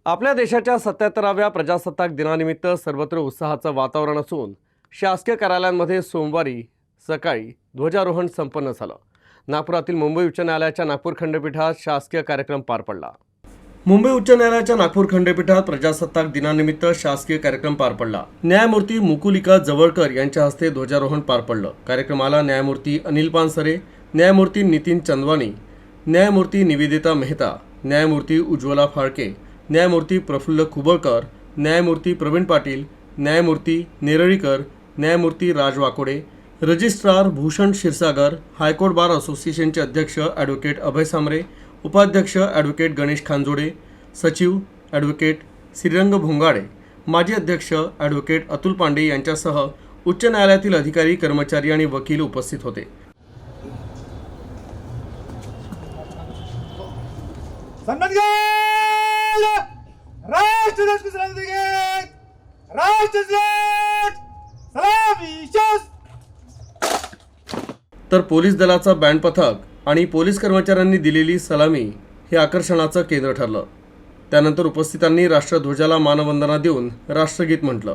आपल्या देशाच्या 77व्या प्रजासत्ताक दिनानिमित्त सर्वत्र उत्साहाचं वातावरण असून शासकीय कार्यालयांमध्ये सोमवारी सकाळी ध्वजारोहण संपन्न झालं। नागपुरातील मुंबई उच्च न्यायालयाच्या नागपूर खंडपीठात शासकीय कार्यक्रम पार पडला। मुंबई उच्च न्यायालयाच्या नागपूर खंडपीठात प्रजासत्ताक दिनानिमित्त शासकीय कार्यक्रम पार पडला। न्यायमूर्ती मुकुलिका जवळकर यांच्या हस्ते ध्वजारोहण पार पडलं। कार्यक्रमाला न्यायमूर्ती अनिल पानसरे, न्यायमूर्ती नितीन चंदवानी, न्यायमूर्ती निवेदिता मेहता, न्यायमूर्ती उज्ज्वला फाळके, न्यायमूर्ती प्रफुल्ल खुबळकर, न्यायमूर्ती प्रवीण पाटील, न्यायमूर्ती नेरळीकर, न्यायमूर्ती राज Wakode, registrar Bhushan Kshirsagar, high court bar असोसिएशनचे अध्यक्ष ॲडव्होकेट अभय सामरे, उपाध्यक्ष ॲडव्होकेट गणेश खांजोडे, सचिव ॲडव्होकेट श्रीरंग भोंगाडे, माजी अध्यक्ष ॲडव्होकेट अतुल पांडे यांच्यासह उच्च न्यायालयातील अधिकारी, कर्मचारी आणि वकील उपस्थित होते। राष्ट्रध्वज को सलाम देंगे। राष्ट्रध्वज सलामी शोस। तर पोलीस दलाचा बँड पथक आणि पोलीस कर्मचाऱ्यांनी दिलेली सलामी हे आकर्षणाचं केंद्र ठरलं। त्यानंतर उपस्थितांनी राष्ट्रध्वजाला मानवंदना देऊन राष्ट्रगीत म्हटलं।